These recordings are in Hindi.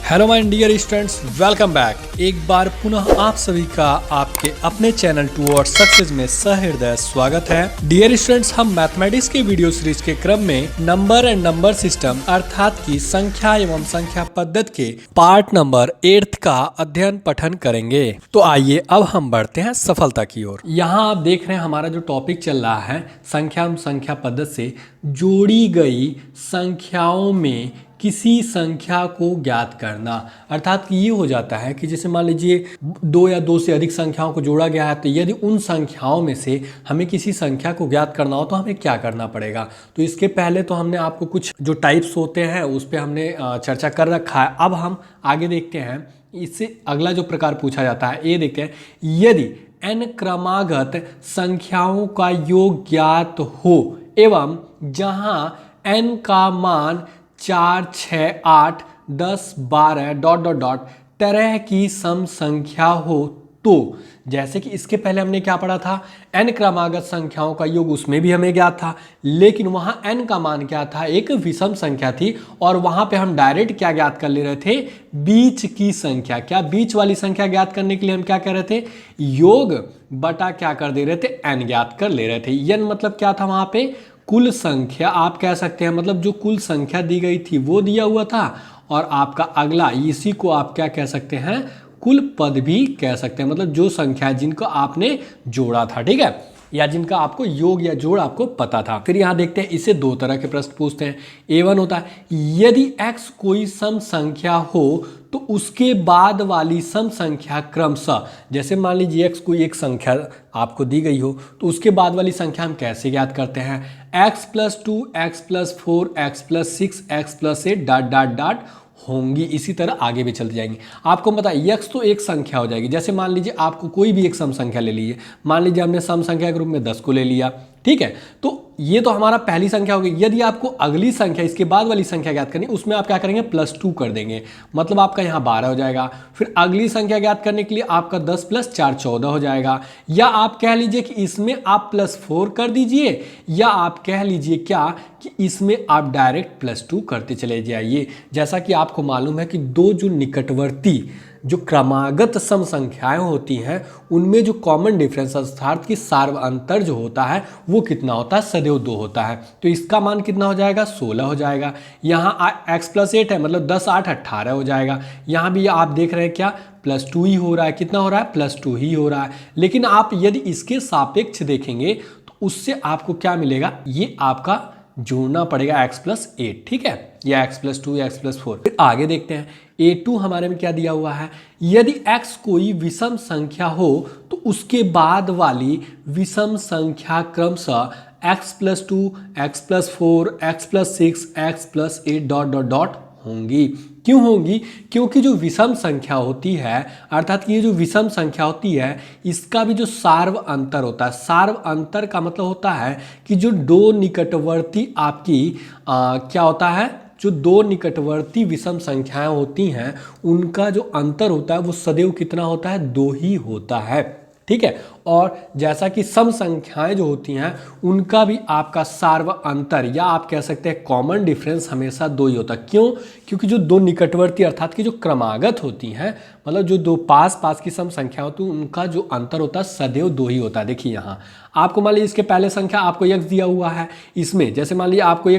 Hello my dear students, welcome back. एक बार पुनः आप सभी का आपके अपने चैनल टुवर्ड्स सक्सेस में सहृदय स्वागत है। डियर स्टूडेंट्स, हम मैथमेटिक्स के वीडियो सीरीज के क्रम में नंबर एंड नंबर सिस्टम अर्थात की संख्या एवं संख्या पद्धति के पार्ट नंबर 8 का अध्ययन पठन करेंगे। तो आइए अब हम बढ़ते हैं सफलता की ओर। यहाँ आप देख रहे हैं हमारा जो टॉपिक चल रहा है संख्या एवं संख्या पद्धति से जोड़ी गई संख्याओं में किसी संख्या को ज्ञात करना। अर्थात कि ये हो जाता है कि जैसे मान लीजिए दो या दो से अधिक संख्याओं को जोड़ा गया है, तो यदि उन संख्याओं में से हमें किसी संख्या को ज्ञात करना हो तो हमें क्या करना पड़ेगा। तो इसके पहले तो हमने आपको कुछ जो टाइप्स होते हैं उस पर हमने चर्चा कर रखा है। अब हम आगे देखते हैं, इससे अगला जो प्रकार पूछा जाता है ये देखते हैं, यदि n क्रमागत संख्याओं का योग ज्ञात हो एवं जहां n का मान 4, 6, 8, 10, 12 डॉट डॉट डॉट तरह की सम संख्या हो तो, जैसे कि इसके पहले हमने क्या पढ़ा था, n क्रमागत संख्याओं का योग उसमें भी हमें ज्ञात था, लेकिन वहां n का मान क्या था, एक विषम संख्या थी और वहां पे हम डायरेक्ट क्या ज्ञात कर ले रहे थे, बीच की संख्या। क्या बीच वाली संख्या ज्ञात करने के लिए हम क्या कर रहे थे, योग बटा क्या कर दे रहे थे, n ज्ञात कर ले रहे थे। n मतलब क्या था वहां पे, कुल संख्या आप कह सकते हैं, मतलब जो कुल संख्या दी गई थी वो दिया हुआ था, और आपका अगला इसी को आप क्या कह सकते हैं, कुल पद भी कह सकते हैं, मतलब जो संख्या जिनको आपने जोड़ा था, ठीक है, या जिनका आपको योग या जोड़ आपको पता था। फिर यहाँ देखते हैं, इसे दो तरह के प्रश्न पूछते हैं। A1 होता है यदि x कोई सम संख्या हो तो उसके बाद वाली सम संख्या क्रमशः, जैसे मान लीजिए x कोई एक संख्या आपको दी गई हो तो उसके बाद वाली संख्या हम कैसे ज्ञात करते हैं, x+2, x+4, x+6, x+8 dot dot dot होंगी। इसी तरह आगे भी चलते जाएंगे। आपको पता है x तो एक संख्या हो जाएगी, जैसे मान लीजिए आपको कोई भी एक सम संख्या ले लीजिए, मान लीजिए हमने सम संख्या के रूप में 10 को ले लिया, ठीक है, तो ये तो हमारा पहली संख्या होगी। यदि आपको अगली संख्या इसके बाद वाली संख्या ज्ञात करनी, उसमें आप क्या करेंगे, +2 कर देंगे, मतलब आपका यहाँ 12 हो जाएगा। फिर अगली संख्या ज्ञात करने के लिए आपका 10 + 4 14 हो जाएगा, या आप कह लीजिए कि इसमें आप +4 कर दीजिए, या आप कह लीजिए क्या कि इसमें आप डायरेक्ट +2 करते चले जाइए। जैसा कि आपको मालूम है कि दो जो निकटवर्ती जो क्रमागत सम संख्याएं होती हैं उनमें जो कॉमन डिफरेंस अर्थात कि सार्व अंतर जो होता है वो कितना होता है, सदैव 2 होता है। तो इसका मान कितना हो जाएगा, 16 हो जाएगा। यहाँ x+8 है, मतलब 10, 8, 18 हो जाएगा। यहाँ भी आप देख रहे हैं क्या, +2 ही हो रहा है, कितना हो रहा है, +2 ही हो रहा है। लेकिन आप यदि इसके सापेक्ष देखेंगे तो उससे आपको क्या मिलेगा, ये आपका जोड़ना पड़ेगा x+8, ठीक है, या x+2 या x+4। फिर आगे देखते हैं, A2 हमारे में क्या दिया हुआ है, यदि x कोई विषम संख्या हो तो उसके बाद वाली विषम संख्या क्रमशः x+2, x+4, x+6, x+8 dot dot dot होंगी। क्यों होंगी, क्योंकि जो विषम संख्या होती है, अर्थात कि ये जो विषम संख्या होती है इसका भी जो सार्व अंतर होता है, सार्व अंतर का मतलब होता है कि जो दो निकटवर्ती आपकी क्या होता है, जो दो निकटवर्ती विषम संख्याएं होती हैं उनका जो अंतर होता है वो सदैव कितना होता है, 2 ही होता है, ठीक है। और जैसा कि सम संख्याएं जो होती हैं उनका भी आपका सार्व अंतर या आप कह सकते हैं कॉमन डिफरेंस हमेशा 2 ही होता है। क्यों, क्योंकि जो दो निकटवर्ती अर्थात कि जो क्रमागत होती हैं, मतलब जो दो पास पास की सम संख्या होती है उनका जो अंतर होता है सदैव 2 ही होता है। देखिए यहाँ आपको मान लीजिए इसके पहले संख्या आपको x दिया हुआ है, इसमें जैसे मान लीजिए आपको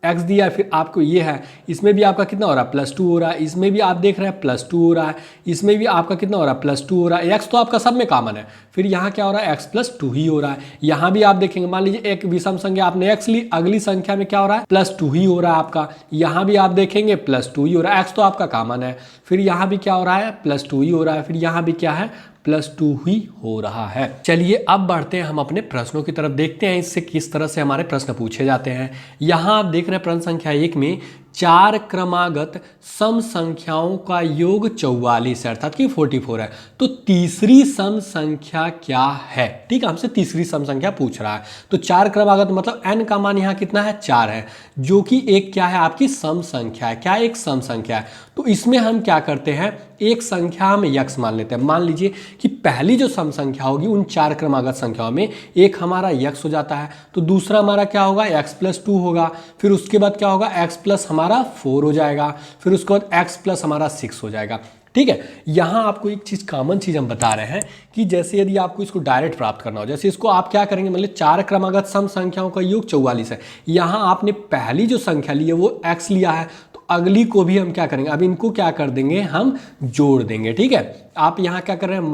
x दिया, फिर आपको ये है, इसमें भी आपका कितना हो रहा है, +2 हो रहा है, इसमें भी आप देख रहे हैं +2 हो रहा है, इसमें भी आपका कितना हो रहा है, +2 हो रहा है। x तो आपका सब में कॉमन है, फिर यहाँ क्या हो रहा है, x+2 ही हो रहा है। यहाँ भी आप देखेंगे, मान लीजिए एक विषम संख्या आपने x ली, अगली संख्या में क्या हो रहा है, +2 ही हो रहा है आपका। यहाँ भी आप देखेंगे +2 ही हो रहा है, x तो आपका कॉमन है, फिर यहाँ भी क्या हो रहा है, +2 ही हो रहा है, फिर यहाँ भी क्या है, +2 ही हो रहा है। चलिए अब बढ़ते हैं हम अपने प्रश्नों की तरफ, देखते हैं इससे किस तरह से हमारे प्रश्न पूछे जाते हैं। यहाँ आप देख रहे हैं प्रश्न संख्या 1 में 4 क्रमागत सम संख्याओं का योग 44 है, अर्थात कि 44 है। तो तीसरी सम संख्या क्या है, ठीक है, हमसे तीसरी सम संख्या पूछ रहा है। तो 4 क्रमागत मतलब n का मान यहाँ कितना है, 4 है, जो कि एक क्या है, आपकी सम संख्या है। क्या, एक सम संख्या है। तो इसमें हम क्या करते हैं, एक संख्या हम x मान लेते हैं। मान लीजिए कि पहली जो सम संख्या होगी उन 4 क्रमागत संख्याओं में एक हमारा x हो जाता है, तो दूसरा हमारा क्या होगा, x+2 होगा, फिर उसके बाद क्या होगा, x+ हमारा हमारा 4 हो जाएगा, फिर उसके बाद x प्लस हमारा 6 हो जाएगा। ठीक है, यहाँ आपको एक चीज़ कॉमन चीज़ हम बता रहे हैं कि जैसे यदि आपको इसको डायरेक्ट प्राप्त करना हो, जैसे इसको आप क्या करेंगे, मतलब 4 क्रमागत सम संख्याओं का योग 44 है। यहाँ आपने पहली जो संख्या ली है वो x लिया है, तो अगली को भी हम क्या करेंगे, अब इनको क्या कर देंगे, हम जोड़ देंगे। ठीक है, आप यहाँ क्या कर रहे हैं,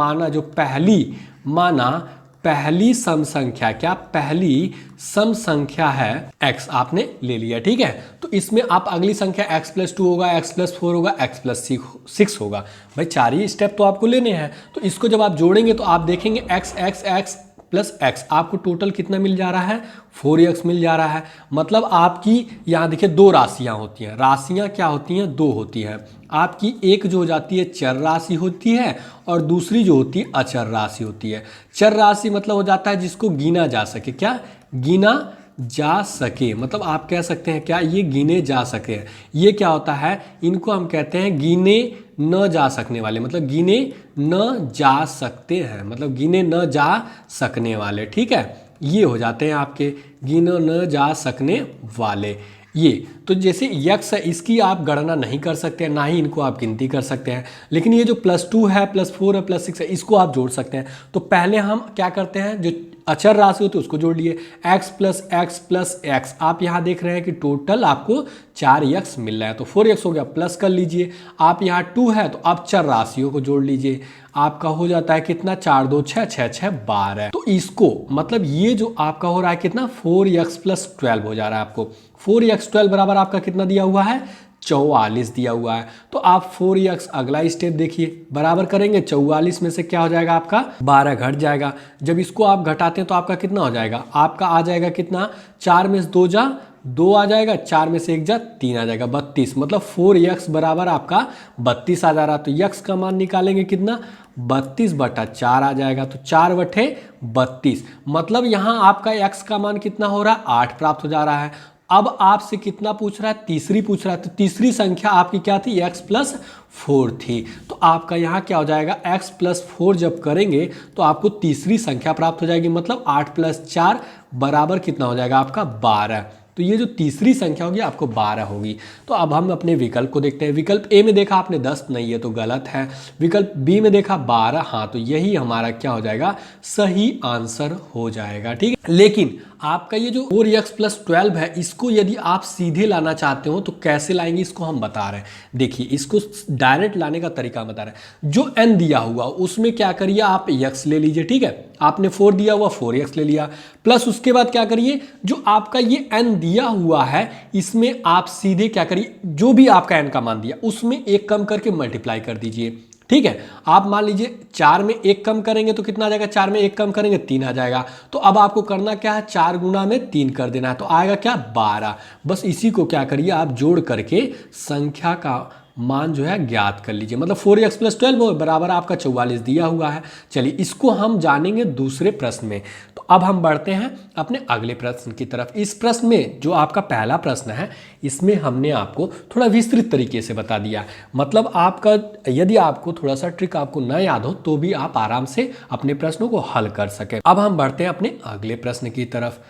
माना पहली सम संख्या, क्या पहली सम संख्या है x आपने ले लिया। ठीक है, तो इसमें आप अगली संख्या x प्लस 2 होगा, x प्लस 4 होगा, x प्लस 6 होगा। भाई 4 ही स्टेप तो आपको लेने हैं, तो इसको जब आप जोड़ेंगे तो आप देखेंगे x प्लस x, आपको टोटल कितना मिल जा रहा है, 4x मिल जा रहा है। मतलब आपकी यहाँ देखिए दो राशियाँ होती हैं, राशियाँ क्या होती हैं, दो होती हैं। आपकी एक जो हो जाती है चर राशि होती है और दूसरी जो होती है अचर राशि होती है। चर राशि मतलब हो जाता है जिसको गिना जा सके, क्या गिना जा सके, मतलब आप कह सकते हैं क्या, ये गिने जा सके। ये क्या होता है, इनको हम कहते हैं गिने न जा सकने वाले, मतलब गिने न जा सकते हैं, मतलब गिने न जा सकने वाले। ठीक है, ये हो जाते हैं आपके गिने न जा सकने वाले। ये तो जैसे यक्स है, इसकी आप गणना नहीं कर सकते हैं, ना ही इनको आप गिनती कर सकते हैं, लेकिन ये जो +2 है, +4 है, +6 है, इसको आप जोड़ सकते हैं। तो पहले हम क्या करते हैं, जो अचर राशि होती है उसको जोड़ लिए, x प्लस x, आप यहाँ देख रहे हैं कि टोटल आपको 4x मिल रहा है, तो 4x हो गया, प्लस कर लीजिए। आप यहाँ 2 है तो आप चर राशियों को जोड़ लीजिए, आपका हो जाता है कितना, 4 2 6 6 6 12। तो इसको मतलब ये जो आपका हो रहा है कितना, 4x प्लस 12 हो जा रहा है आपको। 4x 12 बराबर आपका कितना दिया हुआ है, 44 दिया हुआ है। तो आप 4x अगला स्टेप देखिए, बराबर करेंगे 44 में से क्या हो जाएगा आपका 12 घट जाएगा। जब इसको आप घटाते हैं तो आपका कितना हो जाएगा, आपका आ जाएगा कितना, 4 में से 2 जा 2 आ जाएगा, 4 में से 1 जा 3 आ जाएगा, 32। मतलब 4x बराबर आपका 32 आ जा रहा। तो x का मान निकालेंगे कितना, 32/4 आ जाएगा, तो 4/32। मतलब यहाँ आपका x का मान कितना हो रहा है, 8 प्राप्त हो जा रहा है। अब आपसे कितना पूछ रहा है, तीसरी पूछ रहा है, तो तीसरी संख्या आपकी क्या थी, x प्लस 4 थी। तो आपका यहाँ क्या हो जाएगा, x प्लस 4 जब करेंगे तो आपको तीसरी संख्या प्राप्त हो जाएगी, मतलब 8 प्लस 4 बराबर कितना हो जाएगा आपका 12। तो ये जो तीसरी संख्या होगी आपको 12 होगी। तो अब हम अपने विकल्प को देखते हैं। विकल्प ए में देखा आपने 10, नहीं ये तो गलत है। विकल्प बी में देखा 12, हाँ तो यही हमारा क्या हो जाएगा, सही आंसर हो जाएगा। ठीक है, लेकिन आपका ये जो 4x प्लस 12 है, इसको यदि आप सीधे लाना चाहते हो तो कैसे लाएंगे, इसको हम बता रहे हैं। देखिए, इसको डायरेक्ट लाने का तरीका बता रहे हैं। जो n दिया हुआ उसमें क्या करिए, आप x ले लीजिए। ठीक है, आपने 4 दिया हुआ 4x ले लिया, प्लस उसके बाद क्या करिए, जो आपका ये n दिया हुआ है इसमें आप सीधे क्या करिए, जो भी आपका n का मान दिया उसमें 1 कम करके मल्टीप्लाई कर दीजिए। ठीक है, आप मान लीजिए 4 में 1 कम करेंगे तो कितना आ जाएगा, 4 में 1 कम करेंगे 3 आ जाएगा। तो अब आपको करना क्या है, 4 गुना में 3 कर देना है, तो आएगा क्या 12। बस इसी को क्या करिए, आप जोड़ करके संख्या का मान जो है ज्ञात कर लीजिए। मतलब 4x प्लस 12 बराबर आपका 44 दिया हुआ है। चलिए, इसको हम जानेंगे दूसरे प्रश्न में। तो अब हम बढ़ते हैं अपने अगले प्रश्न की तरफ। इस प्रश्न में जो आपका पहला प्रश्न है, इसमें हमने आपको थोड़ा विस्तृत तरीके से बता दिया। मतलब आपका यदि आपको थोड़ा सा ट्रिक आपको न याद हो तो भी आप आराम से अपने प्रश्नों को हल कर सकें। अब हम बढ़ते हैं अपने अगले प्रश्न की तरफ।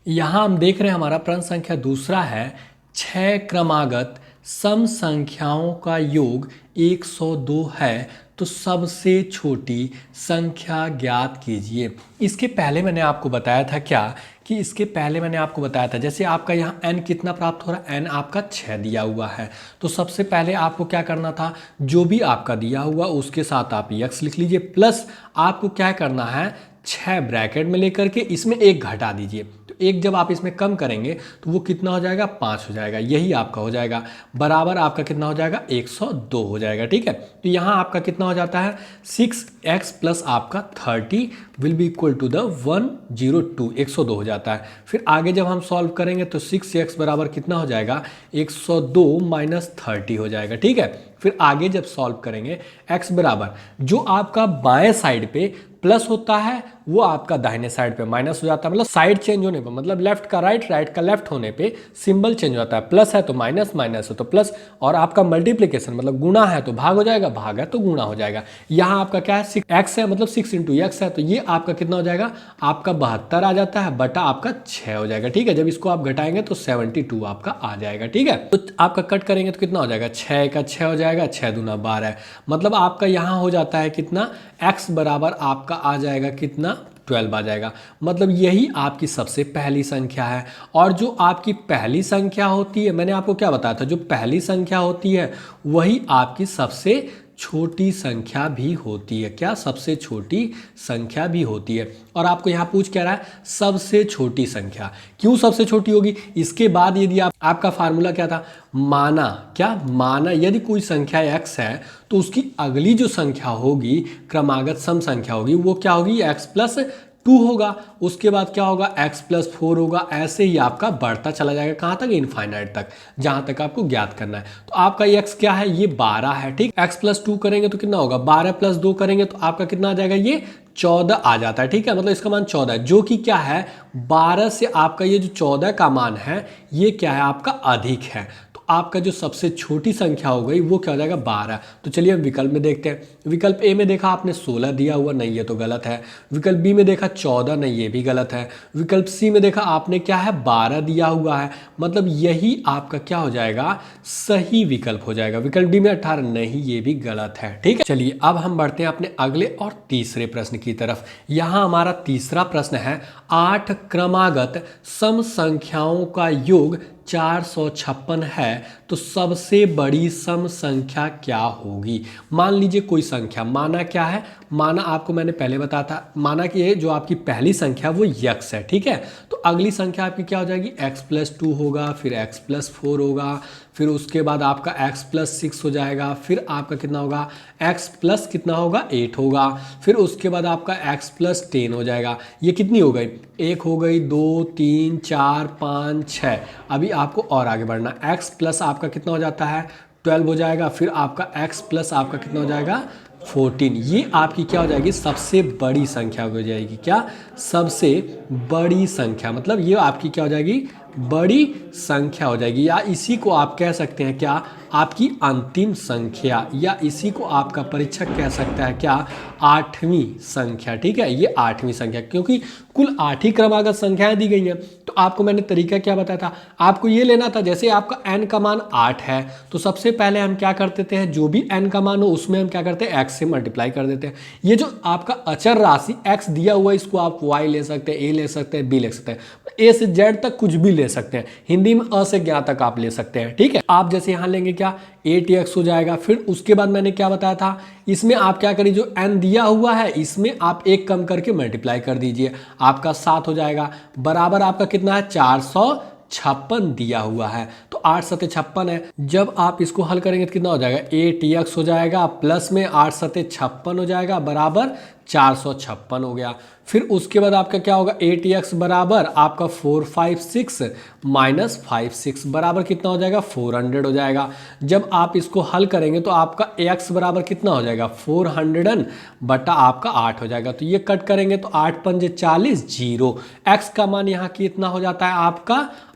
यहाँ हम देख रहे हैं हमारा प्रश्न संख्या दूसरा है, 6 क्रमागत सम संख्याओं का योग 102 है, तो सबसे छोटी संख्या ज्ञात कीजिए। इसके पहले मैंने आपको बताया था क्या, कि इसके पहले मैंने आपको बताया था, जैसे आपका यहाँ n कितना प्राप्त हो रहा है, n आपका 6 दिया हुआ है। तो सबसे पहले आपको क्या करना था, जो भी आपका दिया हुआ उसके साथ आप x लिख लीजिए, प्लस आपको क्या करना है, 6 ब्रैकेट में लेकर के इसमें 1 घटा दीजिए। तो 1 जब आप इसमें कम करेंगे तो वो कितना हो जाएगा, 5 हो जाएगा। यही आपका हो जाएगा, बराबर आपका कितना हो जाएगा, 102 हो जाएगा। ठीक है, तो यहाँ आपका कितना हो जाता है, 6x प्लस आपका 30 will be equal to the 102, 102 हो जाता है। फिर आगे जब हम सॉल्व करेंगे तो 6x बराबर कितना हो जाएगा, 102 माइनस 30 हो जाएगा। ठीक है, फिर आगे जब सॉल्व करेंगे x बराबर जो आपका बाएं साइड पे प्लस होता है वो आपका दाहिने साइड पे माइनस हो जाता है, मतलब साइड चेंज होने पे, मतलब लेफ्ट का राइट, राइट का लेफ्ट होने पे सिंबल चेंज होता है। प्लस है तो माइनस, माइनस है तो प्लस, और आपका मल्टीप्लीकेशन मतलब गुणा है तो भाग हो जाएगा, भाग है तो गुणा हो जाएगा। यहाँ आपका क्या है, एक्स है मतलब 6 इंटू एक्स है, तो ये आपका कितना हो जाएगा, आपका 72 आ जाता है, बटा आपका 6 हो जाएगा। ठीक है, जब इसको आप घटाएंगे तो 72 आपका आ जाएगा। ठीक है, तो आपका कट करेंगे तो कितना हो जाएगा, 6 का 6 हो जाएगा, 6 दूना 12, मतलब आपका यहाँ हो जाता है कितना, x बराबर आपका आ जाएगा कितना, 12 आ जाएगा। मतलब यही आपकी सबसे पहली संख्या है। और जो आपकी पहली संख्या होती है, मैंने आपको क्या बताया था, जो पहली संख्या होती है वही आपकी सबसे छोटी संख्या भी होती है। क्या, सबसे छोटी संख्या भी होती है। और आपको यहाँ पूछ क्या रहा है, सबसे छोटी संख्या क्यों सबसे छोटी होगी। इसके बाद यदि आपका फार्मूला क्या था, माना, क्या माना यदि कोई संख्या x है तो उसकी अगली जो संख्या होगी, क्रमागत सम संख्या होगी, वो क्या होगी, x प्लस 2 होगा, उसके बाद क्या होगा, x प्लस 4 होगा, ऐसे ही आपका बढ़ता चला जाएगा, कहाँ तक, इनफाइनाइट तक, जहाँ तक आपको ज्ञात करना है। तो आपका x क्या है, ये 12 है। ठीक, x प्लस 2 करेंगे तो कितना होगा, 12 प्लस 2 करेंगे तो आपका कितना आ जाएगा, ये 14 आ जाता है। ठीक है, मतलब इसका मान 14 है, जो कि क्या है, 12 से आपका ये जो 14 का मान है ये क्या है, आपका अधिक है। आपका जो सबसे छोटी संख्या हो गई वो क्या हो जाएगा, 12। तो चलिए अब विकल्प में देखते हैं। विकल्प ए में देखा आपने 16 दिया हुआ, नहीं ये तो गलत है। विकल्प बी में देखा 14, नहीं ये भी गलत है। विकल्प सी में देखा आपने क्या है, 12 दिया हुआ है, मतलब यही आपका क्या हो जाएगा, सही विकल्प हो जाएगा। विकल्प डी में 18, नहीं ये भी गलत है। ठीक है, चलिए अब हम बढ़ते हैं अपने अगले और तीसरे प्रश्न की तरफ। यहाँ हमारा तीसरा प्रश्न है, 8 क्रमागत सम संख्याओं का योग 456 है तो सबसे बड़ी सम संख्या क्या होगी। मान लीजिए कोई संख्या, माना क्या है, माना आपको मैंने पहले बताया था, माना कि ये जो आपकी पहली संख्या वो x है। ठीक है, तो अगली संख्या आपकी क्या हो जाएगी, x प्लस 2 होगा, फिर x प्लस 4 होगा, फिर उसके बाद आपका x प्लस 6 हो जाएगा, फिर आपका कितना होगा, x प्लस कितना होगा, 8 होगा, फिर उसके बाद आपका x प्लस 10 हो जाएगा। ये कितनी हो गई, 1 हो गई, 2 3 4 5 6। अभी आपको और आगे बढ़ना, x प्लस आपका कितना हो जाता है, 12 हो जाएगा, फिर आपका x प्लस आपका कितना हो जाएगा, 14। ये आपकी क्या हो जाएगी, सबसे बड़ी संख्या हो जाएगी। क्या, सबसे बड़ी संख्या, मतलब ये आपकी क्या हो जाएगी, बड़ी संख्या हो जाएगी, या इसी को आप कह सकते हैं क्या, आपकी अंतिम संख्या, या इसी को आपका परीक्षक कह सकता है क्या, 8वीं संख्या। ठीक है, ये 8वीं संख्या, क्योंकि कुल 8 ही क्रमागत संख्याएं दी गई हैं। तो आपको मैंने तरीका क्या बताया था, आपको ये लेना था, जैसे आपका n का मान 8 है तो सबसे पहले हम क्या करते थे, जो भी n का मान हो उसमें हम क्या करते हैं, x से मल्टीप्लाई कर देते हैं। ये जो आपका अचर राशि x दिया हुआ है, इसको आप y ले सकते हैं, a ले सकते हैं, b ले सकते हैं, a से z तक कुछ भी ले सकते हैं, हिंदी में अ से ज्ञ तक आप ले सकते हैं। ठीक है, आप जैसे यहाँ लेंगे क्या, 8x हो जाएगा। फिर उसके बाद मैंने क्या बताया था, इसमें आप क्या करिए, जो n दिया हुआ है इसमें आप एक कम करके मल्टीप्लाई कर दीजिए, आपका 7 हो जाएगा, बराबर आपका कितना है, 456 दिया हुआ है, तो 8 सते 56 है। जब आप इसको हल करेंगे तो कितना हो जाएगा, 8x हो जाएगा, प्लस में 8 सते 56 हो जाएगा, बराबर 456 हो गया। फिर उसके बाद आपका क्या होगा, 8x बराबर आपका 456 माइनस 56 बराबर कितना हो जाएगा, 400 हो जाएगा। जब आप इसको हल करेंगे तो आपका x बराबर कितना हो जाएगा, 400 बटा आपका 8 हो जाएगा। तो ये कट करेंगे तो 8 पंजे 40, 0। x का मान यहाँ कितना हो जाता है,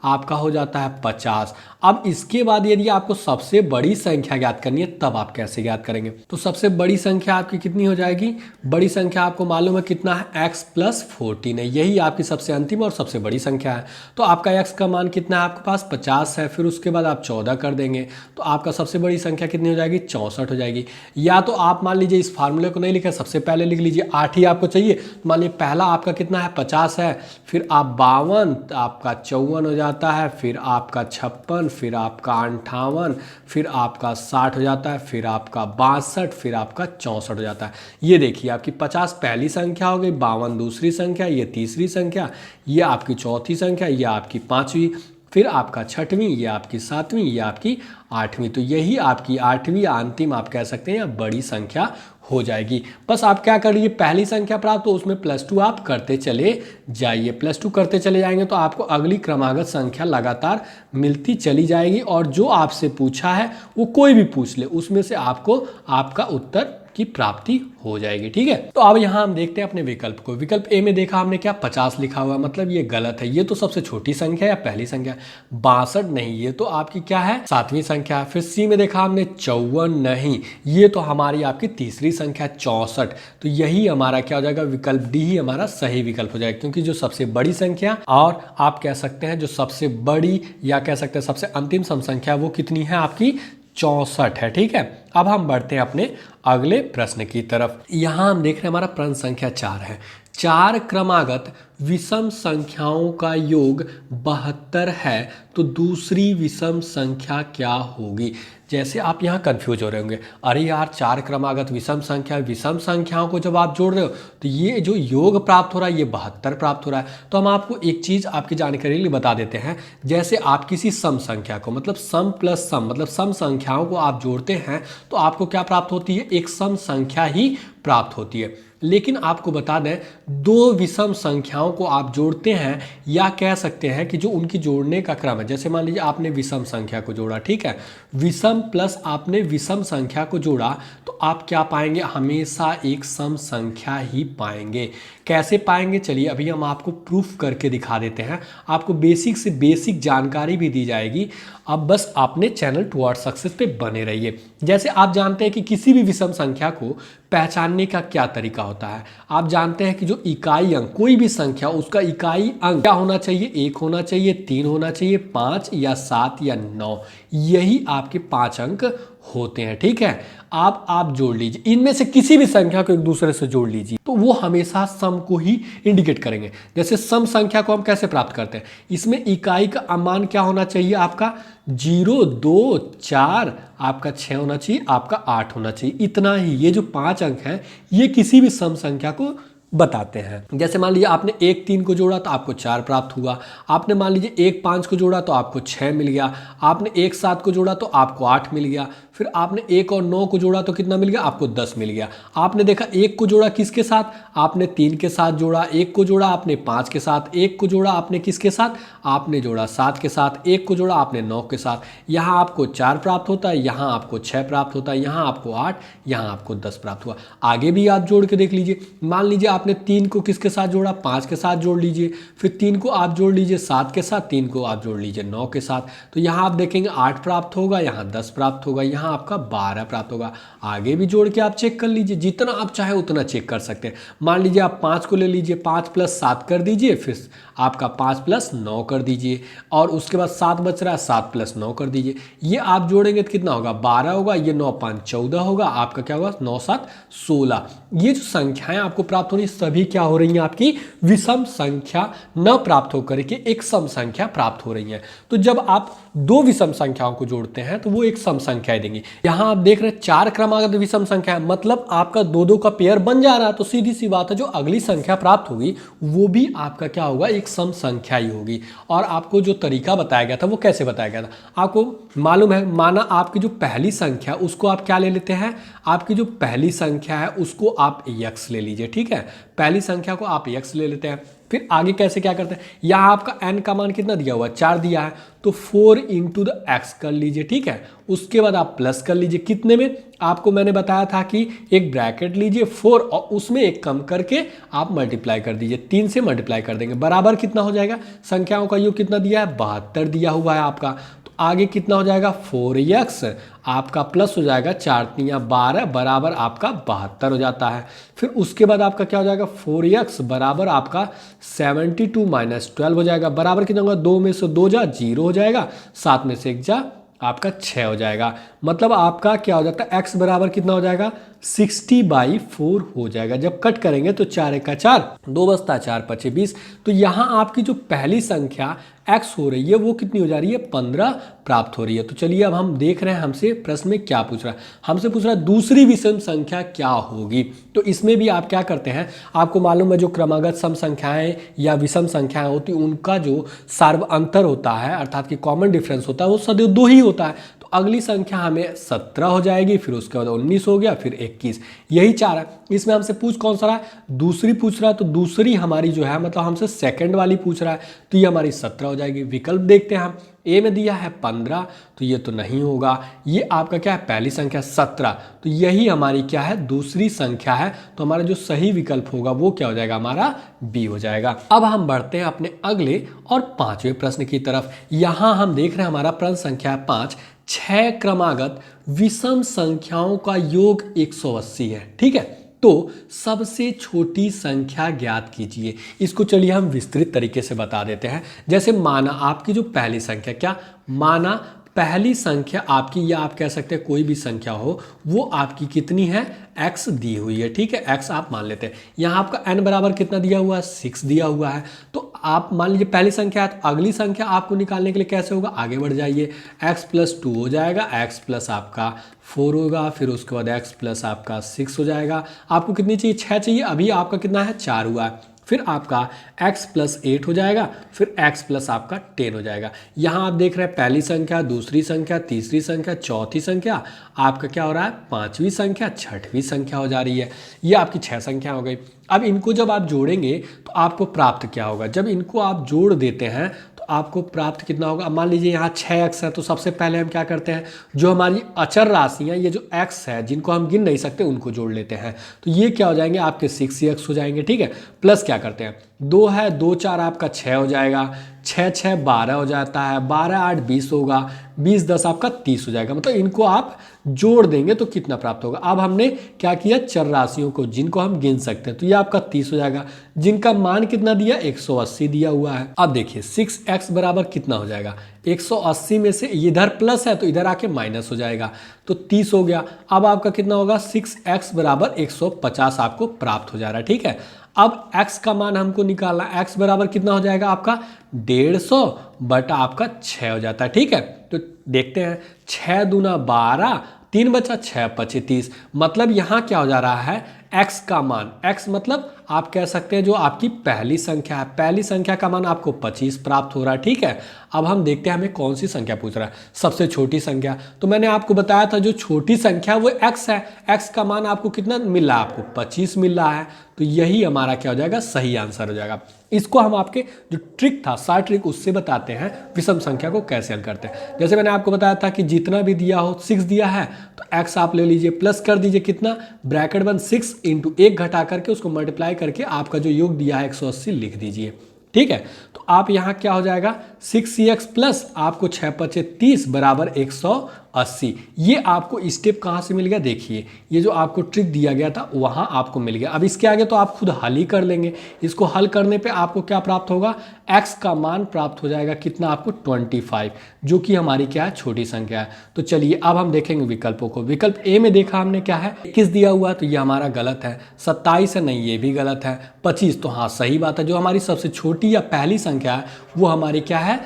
आपका हो जाता है 50। अब इसके बाद यदि आपको सबसे बड़ी संख्या ज्ञात करनी है तब आप कैसे ज्ञात करेंगे, तो सबसे बड़ी संख्या आपकी कितनी हो जाएगी, बड़ी संख्या आपको मालूम है कितना है, x प्लस 14 है, यही आपकी सबसे अंतिम और सबसे बड़ी संख्या है। तो आपका x का मान कितना है, आपके पास 50 है, फिर उसके बाद आप 14 कर देंगे तो आपका सबसे बड़ी संख्या कितनी हो जाएगी, 64 हो जाएगी। या तो आप मान लीजिए इस फार्मूले को नहीं लिखे, सबसे पहले लिख लीजिए, 8 ही आपको चाहिए, तो मान लीजिए पहला आपका कितना है, 50 है, फिर आप 52, आपका 54 हो जाता है, फिर आपका 56, फिर आपका 58, फिर आपका 60 हो जाता है, फिर आपका 62, फिर आपका 64 हो जाता है। ये देखिए आपकी 50 पहली संख्या हो गई, 52 दूसरी संख्या, ये तीसरी संख्या, ये आपकी चौथी संख्या, ये आपकी 5वीं, फिर आपका 6वीं, ये आपकी 7वीं, ये आपकी 8वीं। तो यही आपकी 8वीं अंतिम आप कह सकते हैं या बड़ी संख्या हो जाएगी। बस आप क्या कर लीजिए, पहली संख्या प्राप्त हो उसमें +2 आप करते चले जाइए। +2 करते चले जाएंगे तो आपको अगली क्रमागत संख्या लगातार मिलती चली जाएगी, और जो आपसे पूछा है वो कोई भी पूछ ले उसमें से आपको आपका उत्तर की प्राप्ति हो जाएगी। ठीक है, तो अब यहाँ हम देखते हैं अपने विकल्प को। विकल्प ए में देखा हमने क्या 50 लिखा हुआ है, मतलब ये गलत है। ये तो सबसे छोटी संख्या या पहली संख्या। 62 नहीं, ये तो आपकी क्या है 7वीं संख्या। फिर सी में देखा हमने 54 नहीं, ये तो हमारी आपकी तीसरी संख्या 64। तो यही हमारा क्या हो जाएगा, विकल्प डी ही हमारा सही विकल्प हो जाएगा, क्योंकि जो सबसे बड़ी संख्या और आप कह सकते हैं जो सबसे बड़ी या कह सकते हैं सबसे अंतिम सम संख्या वो कितनी है आपकी 64 है। ठीक है, अब हम बढ़ते हैं अपने अगले प्रश्न की तरफ। यहां हम देख रहे हैं हमारा प्रश्न संख्या 4 है। 4 क्रमागत विषम संख्याओं का योग 72 है, तो दूसरी विषम संख्या क्या होगी। जैसे आप यहाँ कंफ्यूज हो रहे होंगे, अरे यार 4 क्रमागत विषम संख्याओं को जब आप जोड़ रहे हो तो ये जो योग प्राप्त हो रहा है ये 72 प्राप्त हो रहा है। तो हम आपको एक चीज़ आपकी जानकारी के लिए बता देते हैं। जैसे आप किसी सम संख्या को मतलब सम प्लस सम मतलब सम संख्याओं को आप जोड़ते हैं तो आपको क्या प्राप्त होती है, एक सम संख्या ही प्राप्त होती है। लेकिन आपको बता दें, दो विषम संख्याओं को आप जोड़ते हैं या कह सकते हैं कि जो उनकी जोड़ने का क्रम है, जैसे मान लीजिए आपने विषम संख्या को जोड़ा, ठीक है, विषम प्लस आपने विषम संख्या को जोड़ा तो आप क्या पाएंगे, हमेशा एक सम संख्या ही पाएंगे। कैसे पाएंगे, चलिए अभी हम आपको प्रूफ करके दिखा देते हैं। आपको बेसिक से बेसिक जानकारी भी दी जाएगी। अब बस आपने चैनल टुवर्ड्स सक्सेस पे बने रहिए। जैसे आप जानते हैं कि किसी भी विषम संख्या को पहचानने का क्या तरीका होता है। आप जानते हैं कि जो इकाई अंक कोई भी संख्या उसका इकाई अंक क्या होना चाहिए, 1 होना चाहिए, 3 होना चाहिए, 5 या 7 या 9, यही आपके 5 अंक होते हैं। ठीक है, आप जोड़ लीजिए, इनमें से किसी भी संख्या को एक दूसरे से जोड़ लीजिए तो वो हमेशा सम को ही इंडिकेट करेंगे। जैसे सम संख्या को हम कैसे प्राप्त करते हैं, इसमें इकाई का मान क्या होना चाहिए, आपका 0, 2, 4, आपका 6 होना चाहिए, आपका 8 होना चाहिए, इतना ही। ये जो 5 अंक हैं ये किसी भी सम संख्या को बताते हैं। जैसे मान लीजिए आपने 1, 3 को जोड़ा तो आपको 4 प्राप्त हुआ, आपने मान लीजिए 1, 5 को जोड़ा तो आपको 6 मिल गया, आपने 1, 7 को जोड़ा तो आपको 8 मिल गया, फिर आपने 1 और 9 को जोड़ा तो कितना मिल गया, आपको 10 मिल गया। आपने देखा 1 को जोड़ा किसके साथ, आपने 3 के साथ जोड़ा, 1 को जोड़ा आपने 5 के साथ, 1 को जोड़ा आपने किसके साथ, आपने जोड़ा 7 के साथ, 1 को जोड़ा आपने 9 के साथ। यहाँ आपको 4 प्राप्त होता है, यहाँ आपको 6 प्राप्त होता है, यहाँ आपको 8, यहाँ आपको 10 प्राप्त हुआ। आगे भी आप जोड़ के देख लीजिए, मान लीजिए आपने 3 को किसके साथ जोड़ा, 5 के साथ जोड़ लीजिए, फिर 3 को आप जोड़ लीजिए 7 के साथ, 3 को आप जोड़ लीजिए 9 के साथ, तो यहाँ आप देखेंगे 8 प्राप्त होगा, यहाँ 10 प्राप्त होगा, यहाँ आपका 12 प्राप्त होगा। आगे भी जोड़ के आप चेक कर लीजिए, जितना आप चाहे उतना चेक कर सकते हैं। मान लीजिए आप 5 को ले लीजिए, 5 + 7 कर दीजिए, फिर आपका 5 + 9 कर दीजिए, और उसके बाद 7 बच रहा है, 7 + 9 कर दीजिए। ये आप जोड़ेंगे तो कितना होगा, 12 होगा, ये 9, 5, 14 होगा, आपका क्या होगा 9, 7, 16। ये जो संख्याएं आपको प्राप्त हो रही सभी क्या हो रही हैं, आपकी विषम संख्या न प्राप्त होकर के एक सम संख्या प्राप्त हो रही है। तो जब आप दो विषम संख्याओं को जोड़ते हैं तो वो एक सम संख्या देंगी। यहां आप देख रहे हैं 4 क्रमागत विषम संख्या है, मतलब आपका 2-2 का पेयर बन जा रहा है। तो सीधी सी बात है, जो अगली संख्या प्राप्त होगी वो भी आपका क्या होगा, एक सम संख्या ही होगी। और आपको जो तरीका बताया गया था वो कैसे बताया गया था, आपको मालूम है। माना आपकी जो पहली संख्या उसको आप क्या ले लेते हैं, आपकी जो पहली संख्या है उसको आप x ले लीजिए। ठीक है, पहली संख्या को आप x ले लेते हैं। फिर आगे कैसे क्या करते हैं, यहाँ आपका n का मान कितना दिया हुआ है, 4 दिया है, तो 4 × x कर लीजिए। ठीक है, उसके बाद आप प्लस कर लीजिए, कितने में, आपको मैंने बताया था कि एक ब्रैकेट लीजिए 4 और उसमें एक कम करके आप मल्टीप्लाई कर दीजिए, 3 से मल्टीप्लाई कर देंगे, बराबर कितना हो जाएगा, संख्याओं का योग कितना दिया है, 72 दिया हुआ है आपका। तो आगे कितना हो जाएगा, 4x आपका प्लस हो जाएगा 4 × 3 = 12 बराबर आपका 72 हो जाता है। फिर उसके बाद आपका क्या हो जाएगा, 4x बराबर आपका 72 - 12 हो जाएगा, बराबर कितना होगा, 2 में से 2 जा 0 हो जाएगा, 7 में से 1 जा आपका 6 हो जाएगा। मतलब आपका क्या हो जाता है, x बराबर कितना हो जाएगा, 60/4 हो जाएगा। जब कट करेंगे तो 4 × 4 2 बचता, 4 × 5 20। तो यहाँ आपकी जो पहली संख्या x हो रही है वो कितनी हो जा रही है, 15 प्राप्त हो रही है। तो चलिए अब हम देख रहे हैं हमसे प्रश्न में क्या पूछ रहा है, हमसे पूछ रहा है दूसरी विषम संख्या क्या होगी। तो इसमें भी आप क्या करते हैं, आपको मालूम है जो क्रमागत सम संख्याएं या विषम संख्याएं होती उनका जो सार्व अंतर होता है, अर्थात कि कॉमन डिफरेंस होता है, वो सदैव 2 ही होता है। तो तो अगली संख्या हमें 17 हो जाएगी, फिर उसके बाद 19 हो गया, फिर 21, यही 4 है। इसमें हमसे पूछ कौन सा रहा है, दूसरी पूछ रहा है, तो दूसरी हमारी जो है मतलब हमसे सेकंड वाली पूछ रहा है, तो ये हमारी 17 हो जाएगी। विकल्प देखते हैं हम, ए में दिया है 15, तो ये तो नहीं होगा। ये आपका क्या है, पहली संख्या 17, तो यही हमारी क्या है, दूसरी संख्या है। तो हमारा जो सही विकल्प होगा वो क्या हो जाएगा, हमारा बी हो जाएगा। अब हम बढ़ते हैं अपने अगले और 5वें प्रश्न की तरफ। यहां हम देख रहे हैं हमारा प्रश्न संख्या 5, 6 क्रमागत विषम संख्याओं का योग 180 है। ठीक है, तो सबसे छोटी संख्या ज्ञात कीजिए। इसको चलिए हम विस्तृत तरीके से बता देते हैं। जैसे माना आपकी जो पहली संख्या, क्या माना पहली संख्या आपकी, या आप कह सकते हैं कोई भी संख्या हो, वो आपकी कितनी है, x दी हुई है। ठीक है, x आप मान लेते हैं। यहाँ आपका n बराबर कितना दिया हुआ है, 6 दिया हुआ है। तो आप मान लीजिए पहली संख्या है, तो अगली संख्या आपको निकालने के लिए कैसे होगा, आगे बढ़ जाइए, x+2 हो जाएगा, x प्लस आपका 4 होगा, फिर उसके बाद x प्लस आपका 6 हो जाएगा। आपको कितनी चाहिए, 6 चाहिए, अभी आपका कितना है, 4 हुआ है। फिर आपका x+8 हो जाएगा, फिर x प्लस आपका 10 हो जाएगा। यहाँ आप देख रहे हैं पहली संख्या, दूसरी संख्या, तीसरी संख्या, चौथी संख्या, आपका क्या हो रहा है, 5वीं संख्या, 6वीं संख्या हो जा रही है। ये आपकी 6 संख्या हो गई। अब इनको जब आप जोड़ेंगे तो आपको प्राप्त क्या होगा, जब इनको आप जोड़ देते हैं तो आपको प्राप्त कितना होगा। अब मान लीजिए यहाँ 6x है, तो सबसे पहले हम क्या करते हैं, जो हमारी अचर राशि है, ये जो x है जिनको हम गिन नहीं सकते उनको जोड़ लेते हैं। तो ये क्या हो जाएंगे, आपके 6x हो जाएंगे। ठीक है, प्लस क्या करते हैं, 2 है, 2 4 आपका 6 हो जाएगा, 6 6 12 हो जाता है, 12 8 20 होगा, 20 10 आपका 30 हो जाएगा। मतलब इनको आप जोड़ देंगे तो कितना प्राप्त होगा। अब हमने क्या किया, चर राशियों को जिनको हम गिन सकते हैं, तो ये आपका 30 हो जाएगा, जिनका मान कितना दिया, 180 दिया हुआ है। अब देखिए 6x बराबर कितना हो जाएगा, 180 में से इधर प्लस है तो इधर आके माइनस हो जाएगा, तो 30 हो गया। अब आपका कितना होगा, 6x बराबर 150 आपको प्राप्त हो जा रहा है। ठीक है, अब x का मान हमको निकालना, x बराबर कितना हो जाएगा आपका 150 बटा आपका 6 हो जाता है। ठीक है, तो देखते हैं, 6 दूना 12, 3 बचा 6 पचे 30, मतलब यहाँ क्या हो जा रहा है, x का मान, x मतलब आप कह सकते हैं जो आपकी पहली संख्या है, पहली संख्या का मान आपको 25 प्राप्त हो रहा है। ठीक है, अब हम देखते हैं हमें कौन सी संख्या पूछ रहा है, सबसे छोटी संख्या। तो मैंने आपको बताया था जो छोटी संख्या वो x है, x का मान आपको कितना मिल रहा है, आपको 25 मिल रहा है। तो यही हमारा क्या हो जाएगा, सही आंसर हो जाएगा। इसको हम आपके जो ट्रिक था, शार्ट ट्रिक, उससे बताते हैं विषम संख्या को कैसे हल करते हैं। जैसे मैंने आपको बताया था कि जितना भी दिया हो, 6 दिया है तो x आप ले लीजिए, प्लस कर दीजिए कितना, ब्रैकेट बंद 6 इंटू 1 घटा करके उसको मल्टीप्लाई करके आपका जो योग दिया है 180 लिख दीजिए। ठीक है, तो आप यहाँ क्या हो जाएगा, 6x प्लस आपको 6 पचे 30 बराबर 180। ये आपको स्टेप कहाँ से मिल गया, देखिए ये जो आपको ट्रिक दिया गया था वहाँ आपको मिल गया। अब इसके आगे तो आप खुद हल ही कर लेंगे। इसको हल करने पे आपको क्या प्राप्त होगा, x का मान प्राप्त हो जाएगा कितना, आपको 25, जो कि हमारी क्या है, छोटी संख्या है। तो चलिए अब हम देखेंगे विकल्पों को। विकल्प ए में देखा हमने क्या है, 21 दिया हुआ, तो ये हमारा गलत है। 27 है, नहीं ये भी गलत है। 25, तो हाँ सही बात है, जो हमारी सबसे छोटी या पहली संख्या है वो हमारी क्या है,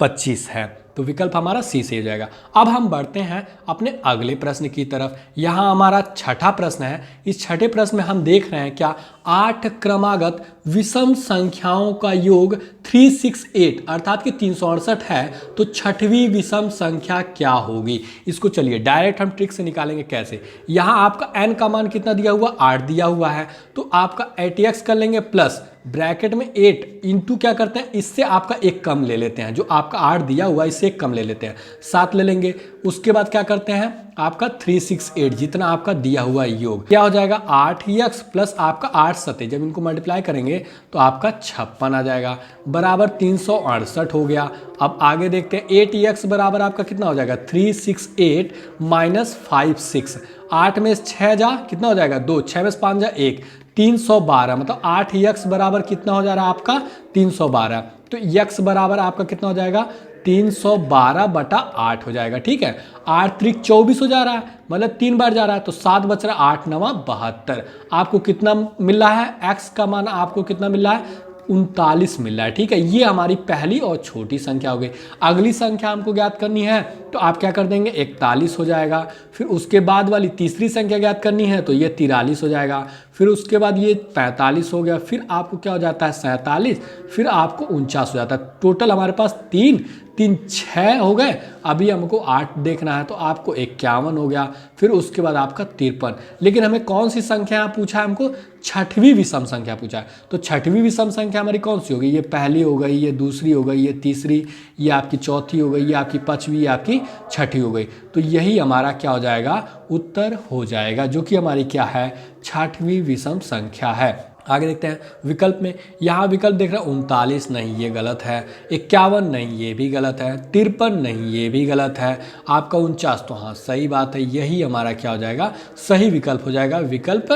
25 है। तो विकल्प हमारा सी से हो जाएगा। अब हम बढ़ते हैं अपने अगले प्रश्न की तरफ। यहाँ हमारा छठा प्रश्न है। इस छठे प्रश्न में हम देख रहे हैं क्या, 8 क्रमागत विषम संख्याओं का योग 368 अर्थात कि 368 है, तो छठवीं विषम संख्या क्या होगी। इसको चलिए डायरेक्ट हम ट्रिक से निकालेंगे। कैसे, यहाँ आपका n का मान कितना दिया हुआ, 8 दिया हुआ है, तो आपका 8x कर लेंगे प्लस ब्रैकेट में 8 इंटू क्या करते हैं, इससे आपका एक कम ले लेते हैं, जो आपका 8 दिया हुआ है इससे एक कम ले लेते हैं, 7 ले लेंगे। उसके बाद क्या करते हैं, आपका 368 जितना आपका दिया हुआ योग क्या हो जाएगा, 8x प्लस आपका 8 सते, जब इनको मल्टीप्लाई करेंगे तो आपका 56 आ जाएगा, बराबर 368 हो गया। अब आगे देखते हैं, 8x बराबर आपका कितना हो जाएगा, 368 माइनस 56, 8 में 6 जा कितना हो जाएगा 2, 6 में 5 जा 1, 312, मतलब 8x बराबर कितना हो जा रहा है आपका 312। तो x बराबर आपका कितना हो जाएगा 312 बटा 8 हो जाएगा। ठीक है, 8 त्रिक 24 हो जा रहा है, मतलब 3 बार जा रहा है, तो 7 बच रहा है, 8 9 72। आपको कितना मिल रहा है, x का मान आपको कितना मिल रहा है 39 मिल रहा है। ठीक है, ये हमारी पहली और छोटी संख्या हो गई। अगली संख्या हमको ज्ञात करनी है तो आप क्या कर देंगे 41 हो जाएगा। फिर उसके बाद वाली तीसरी संख्या ज्ञात करनी है तो ये 43 हो जाएगा। फिर उसके बाद ये 45 हो गया। फिर आपको क्या हो जाता है 47, फिर आपको 49 हो जाता है। टोटल हमारे पास 3 3 6 हो गए। अभी हमको 8 देखना है तो आपको 51 हो गया। फिर उसके बाद आपका 53। लेकिन हमें कौन सी संख्या पूछा है, हमको छठवीं विषम संख्या पूछा है। तो छठवीं विषम संख्या हमारी कौन सी होगी, ये पहली हो गई, ये दूसरी हो गई, ये तीसरी, ये आपकी चौथी हो गई, ये आपकी पांचवी, ये आपकी छठी हो गई। तो यही हमारा क्या हो जाएगा, उत्तर हो जाएगा, जो कि हमारी क्या है, छठवीं विषम संख्या है। आगे देखते हैं विकल्प में। यहाँ विकल्प देख रहे हैं 39 नहीं, ये गलत है। 51 नहीं, ये भी गलत है। 53 नहीं, ये भी गलत है। आपका 49 तो हाँ सही बात है, यही हमारा क्या हो जाएगा, सही विकल्प हो जाएगा, विकल्प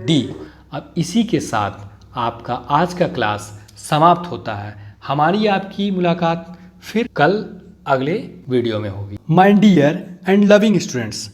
डी। अब इसी के साथ आपका आज का क्लास समाप्त होता है। हमारी आपकी मुलाकात फिर कल अगले वीडियो में होगी। My dear and loving students,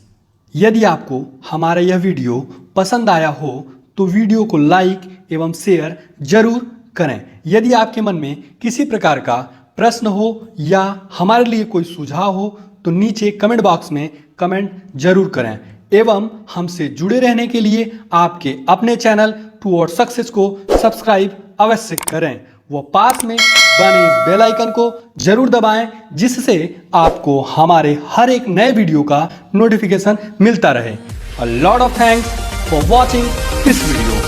यदि आपको हमारा यह वीडियो पसंद आया हो तो वीडियो को लाइक एवं शेयर जरूर करें। यदि आपके मन में किसी प्रकार का प्रश्न हो या हमारे लिए कोई सुझाव हो तो नीचे कमेंट बॉक्स में कमेंट जरूर करें। एवं हमसे जुड़े रहने के लिए आपके अपने चैनल टुवर्ड्स सक्सेस को सब्सक्राइब अवश्य करें। वो पास में बने बेल आइकन को जरूर दबाएं, जिससे आपको हमारे हर एक नए वीडियो का नोटिफिकेशन मिलता रहे। A lot of thanks for watching this video.